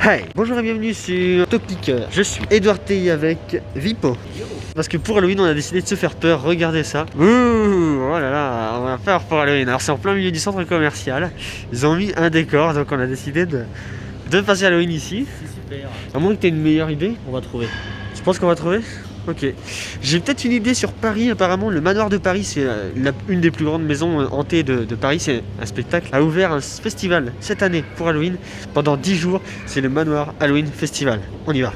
Hey, bonjour et bienvenue sur Topic. Je suis Edouard T avec Vipo. Parce que pour Halloween, on a décidé de se faire peur. Regardez ça. Ouh, oh là là, on va faire pour Halloween. Alors c'est en plein milieu du centre commercial. Ils ont mis un décor, donc on a décidé de passer Halloween ici. C'est super. À moins que tu aies une meilleure idée. On va trouver. Tu penses qu'on va trouver? Ok. J'ai peut-être une idée sur Paris. Apparemment, le manoir de Paris, c'est une des plus grandes maisons hantées de Paris. C'est un spectacle. A ouvert un festival cette année pour Halloween. Pendant 10 jours, c'est le manoir Halloween Festival. On y va.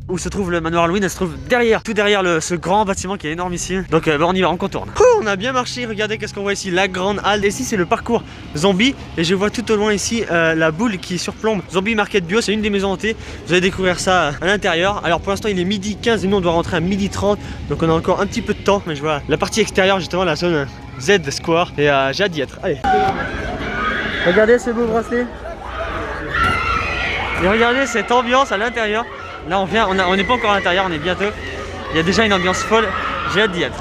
Où se trouve le manoir Halloween? Elle se trouve derrière, tout derrière ce grand bâtiment qui est énorme ici. Donc on y va, on contourne. On a bien marché, regardez qu'est-ce qu'on voit ici, la grande halle. Ici c'est le parcours zombie et je vois tout au loin ici la boule qui surplombe Zombie Market Bio, c'est une des maisons hantées. Vous allez découvrir ça à l'intérieur. Alors pour l'instant il est midi 15 et nous on doit rentrer à midi 30. Donc on a encore un petit peu de temps, mais je vois la partie extérieure justement, la zone Z Square. Et j'ai hâte d'y être, allez. Regardez ce beau bracelet. Et regardez cette ambiance à l'intérieur. Là on n'est pas encore à l'intérieur, on est bientôt. Il y a déjà une ambiance folle, j'ai hâte d'y être.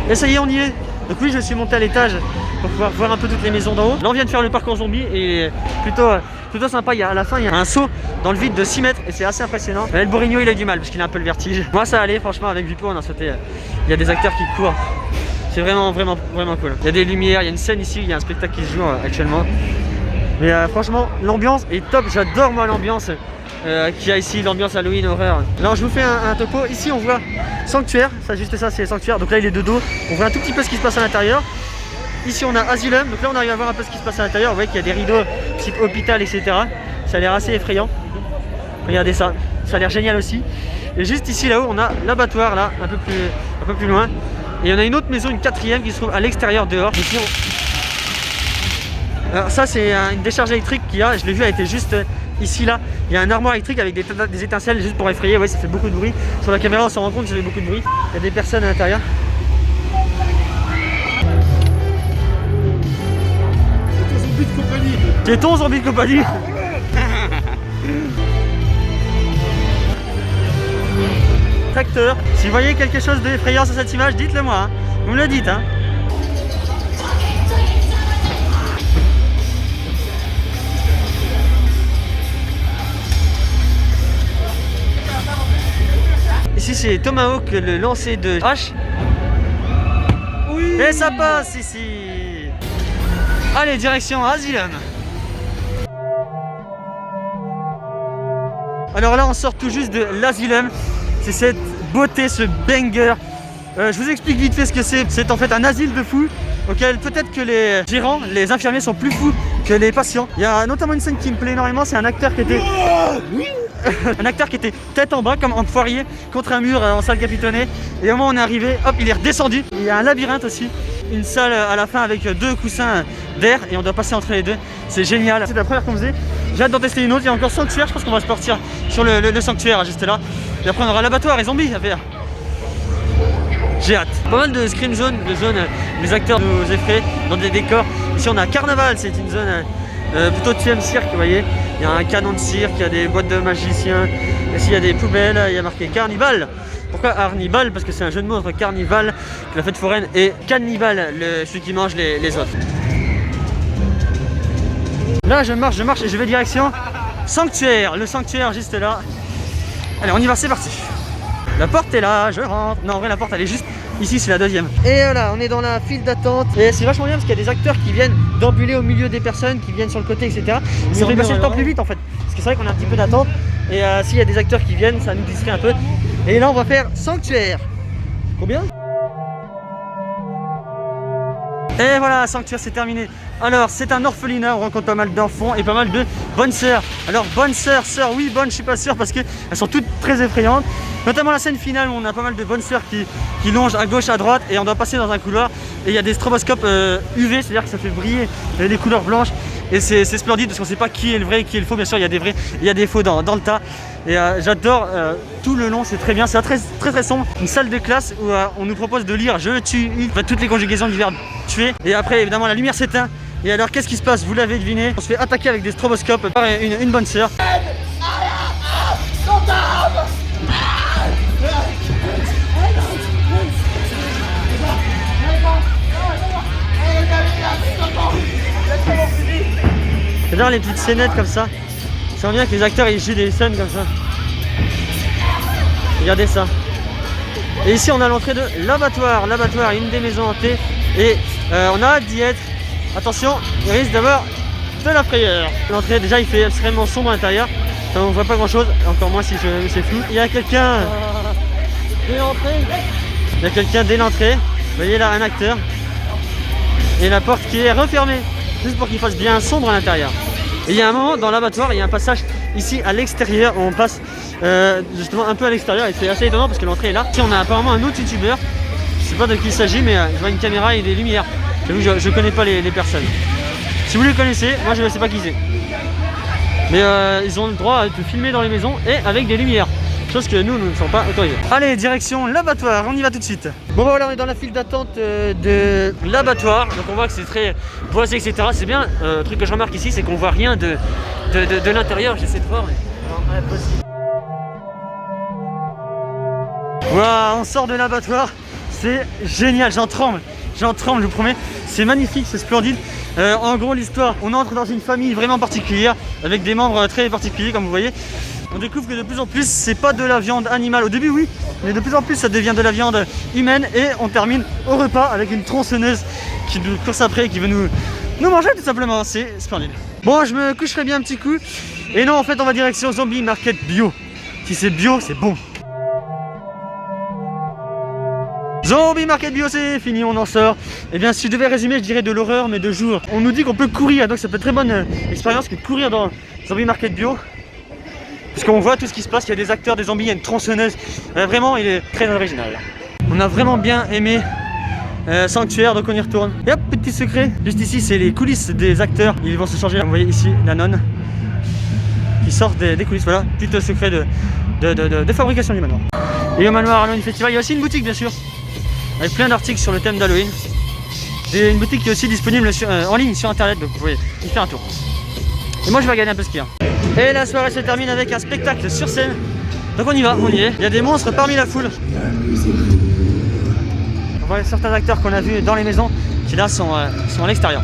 Et ça y est, on y est. Donc oui, je suis monté à l'étage pour pouvoir voir un peu toutes les maisons d'en haut. Là on vient de faire le parcours zombie et plutôt sympa. À la fin il y a un saut dans le vide de 6 mètres et c'est assez impressionnant. Le Bourigno il a du mal parce qu'il a un peu le vertige. Moi ça allait, franchement avec Vipo on a sauté. Il y a des acteurs qui courent. C'est vraiment cool. Il y a des lumières, il y a une scène ici, il y a un spectacle qui se joue actuellement. Mais franchement l'ambiance est top, j'adore moi l'ambiance. Qui a ici, l'ambiance Halloween horreur. Alors je vous fais un topo. Ici on voit Sanctuaire, ça juste ça c'est Sanctuaire. Donc là il est de dos, on voit un tout petit peu ce qui se passe à l'intérieur. Ici on a Asylum, donc là on arrive à voir un peu ce qui se passe à l'intérieur. Vous voyez qu'il y a des rideaux type hôpital etc. Ça a l'air assez effrayant. Regardez ça, ça a l'air génial aussi. Et juste ici là-haut on a l'abattoir là, un peu plus loin. Et on a une autre maison, une quatrième qui se trouve à l'extérieur dehors. Ici, alors ça c'est une décharge électrique qu'il y a, je l'ai vu, elle était juste ici là. Il y a un armoire électrique avec des étincelles juste pour effrayer, ouais ça fait beaucoup de bruit. Sur la caméra on s'en rend compte que ça fait beaucoup de bruit. Il y a des personnes à l'intérieur. C'est ton zombie de compagnie. Tracteur. Si vous voyez quelque chose d'effrayant sur cette image, dites-le moi, hein. Vous me le dites hein. Ici c'est Tomahawk, le lancer de H. Oui. Et ça passe ici. Allez, direction Asylum. Alors là on sort tout juste de l'Asylum. C'est cette beauté, ce banger. Je vous explique vite fait ce que c'est. C'est en fait un asile de fous auquel peut-être que les gérants, les infirmiers sont plus fous que les patients. Il y a notamment une scène qui me plaît énormément, c'est un acteur qui était... un acteur qui était tête en bas comme un poirier contre un mur en salle capitonnée. Et au moment où on est arrivé, hop, il est redescendu. Il y a un labyrinthe aussi, une salle à la fin avec 2 coussins d'air et on doit passer entre les deux. C'est génial, c'est la première qu'on faisait. J'ai hâte d'en tester une autre, il y a encore Sanctuaire, je pense qu'on va se partir sur le Sanctuaire juste là. Et après on aura l'abattoir et zombies à faire. J'ai hâte. Pas mal de scream zone, les acteurs nous effraient dans des décors. Ici on a Carnaval, c'est une zone plutôt de cirque, vous voyez. Il y a un canon de cirque, il y a des boîtes de magiciens. Ici il y a des poubelles, il y a marqué Carnival. Pourquoi Arnibal? Parce que c'est un jeu de mots entre Carnival, la fête foraine, et Cannibal, celui qui mange les autres. Là je marche et je vais direction Sanctuaire, le Sanctuaire juste là. Allez on y va, c'est parti. La porte est là, je rentre. Non en vrai la porte elle est juste ici, c'est la deuxième. Et voilà, on est dans la file d'attente. Et c'est vachement bien parce qu'il y a des acteurs qui viennent d'ambuler au milieu des personnes, qui viennent sur le côté, etc. Ça fait passer le temps plus vite en fait. Parce que c'est vrai qu'on a un petit peu d'attente. Et s'il y a des acteurs qui viennent, ça nous distrait un peu. Et là on va faire Sanctuaire. Combien? Et voilà, Sanctuaire c'est terminé. Alors c'est un orphelinat, on rencontre pas mal d'enfants et pas mal de bonnes sœurs. Alors bonnes sœurs, oui bonnes je suis pas sûr parce qu'elles sont toutes très effrayantes. Notamment la scène finale où on a pas mal de bonnes sœurs qui longent à gauche, à droite et on doit passer dans un couloir. Et il y a des stroboscopes UV, c'est-à-dire que ça fait briller les couleurs blanches. Et c'est splendide parce qu'on sait pas qui est le vrai et qui est le faux. Bien sûr il y a des vrais, il y a des faux dans le tas. Et j'adore tout le long, c'est très bien. C'est très sombre. Une salle de classe où on nous propose de lire je tue, toutes les conjugaisons du verbe tuer. Et après évidemment la lumière s'éteint. Et alors qu'est-ce qui se passe? Vous l'avez deviné, on se fait attaquer avec des stroboscopes par une bonne sœur. J'adore les petites scénettes comme ça. J'aimerais bien que les acteurs ils jouent des scènes comme ça. Regardez ça. Et ici on a l'entrée de l'abattoir. L'abattoir est une des maisons hantées. Et on a hâte d'y être. Attention, il risque d'avoir de la frayeur. L'entrée déjà il fait extrêmement sombre à l'intérieur. On voit pas grand chose, encore moins si c'est flou. Il y a quelqu'un dès l'entrée. Il y a quelqu'un dès l'entrée. Vous voyez là un acteur. Et la porte qui est refermée. Juste pour qu'il fasse bien sombre à l'intérieur. Et il y a un moment dans l'abattoir, il y a un passage ici à l'extérieur où on passe justement un peu à l'extérieur et c'est assez étonnant parce que l'entrée est là. Ici on a apparemment un autre youtubeur. Je sais pas de qui il s'agit mais je vois une caméra et des lumières. J'avoue je connais pas les personnes. Si vous les connaissez, moi je ne sais pas qui c'est. Mais ils ont le droit de filmer dans les maisons et avec des lumières. Chose que nous ne sommes pas autorisés. Allez, direction l'abattoir, on y va tout de suite. Bon bah voilà, on est dans la file d'attente de l'abattoir. Donc on voit que c'est très boisé, etc. C'est bien, le truc que je remarque ici, c'est qu'on voit rien de l'intérieur. J'essaie de voir, mais impossible. Waouh, on sort de l'abattoir. C'est génial, j'en tremble, je vous promets. C'est magnifique, c'est splendide. En gros, l'histoire, on entre dans une famille vraiment particulière, avec des membres très particuliers, comme vous voyez. On découvre que de plus en plus, c'est pas de la viande animale. Au début, oui, mais de plus en plus, ça devient de la viande humaine. Et on termine au repas avec une tronçonneuse qui nous course après, qui veut nous manger tout simplement. C'est splendide. Bon, je me coucherai bien un petit coup. Et non, en fait, on va direction Zombie Market Bio. Si c'est bio, c'est bon. Zombie Market Bio, c'est fini, on en sort. Et bien, si je devais résumer, je dirais de l'horreur, mais de jour. On nous dit qu'on peut courir, donc ça peut être très bonne expérience que de courir dans Zombie Market Bio. Parce qu'on voit tout ce qui se passe, il y a des acteurs, des zombies, il y a une tronçonneuse. Vraiment, il est très original. On a vraiment bien aimé Sanctuaire, donc on y retourne. Et hop, petit secret, juste ici, c'est les coulisses des acteurs. Ils vont se changer. Vous voyez ici la nonne qui sort des coulisses. Voilà, petit secret de fabrication du manoir. Et au manoir Halloween Festival, il y a aussi une boutique, bien sûr, avec plein d'articles sur le thème d'Halloween. Et une boutique qui est aussi disponible en ligne sur internet, donc vous pouvez y faire un tour. Et moi je vais regarder un peu ce qu'il y a. Et la soirée se termine avec un spectacle sur scène. Donc on y va, on y est. Il y a des monstres parmi la foule. On voit certains acteurs qu'on a vus dans les maisons qui là sont à l'extérieur.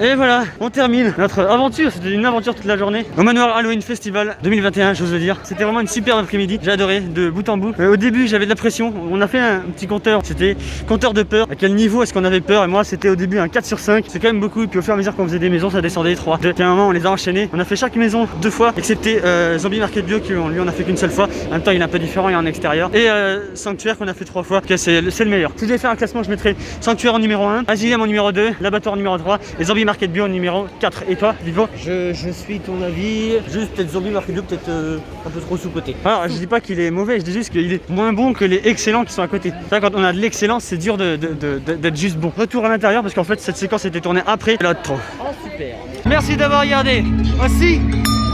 Et voilà, on termine notre aventure. C'était une aventure toute la journée au manoir Halloween Festival 2021, j'ose le dire. C'était vraiment une superbe après-midi. J'ai adoré de bout en bout. Au début, j'avais de la pression. On a fait un petit compteur. C'était compteur de peur. À quel niveau est-ce qu'on avait peur? Et moi, c'était au début un 4 sur 5. C'est quand même beaucoup. Et puis au fur et à mesure qu'on faisait des maisons, ça descendait 3. Puis à un moment, on les a enchaînés. On a fait chaque maison 2 fois, excepté Zombie Market Bio, qui lui on a fait qu'une seule fois. En même temps, il est un peu différent, il est en extérieur. Et Sanctuaire qu'on a fait 3 fois. Okay, c'est le meilleur. Si je devais faire un classement, je mettrais Sanctuaire en numéro 1, Asylum en numéro 2, L'Abattoir en numéro 3 et Zombie Market Bio en numéro 4. Et toi, Vivo? Je suis ton avis. Juste peut-être Zombie Market Bio, peut-être un peu trop sous-côté. Alors, je dis pas qu'il est mauvais, je dis juste qu'il est moins bon que les excellents qui sont à côté. Ça, quand on a de l'excellence, c'est dur d'être juste bon. Retour à l'intérieur parce qu'en fait, cette séquence était tournée après l'autre. Oh, super. Merci d'avoir regardé. Aussi,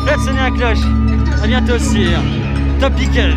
faites sonner la cloche. À bientôt sur Topical.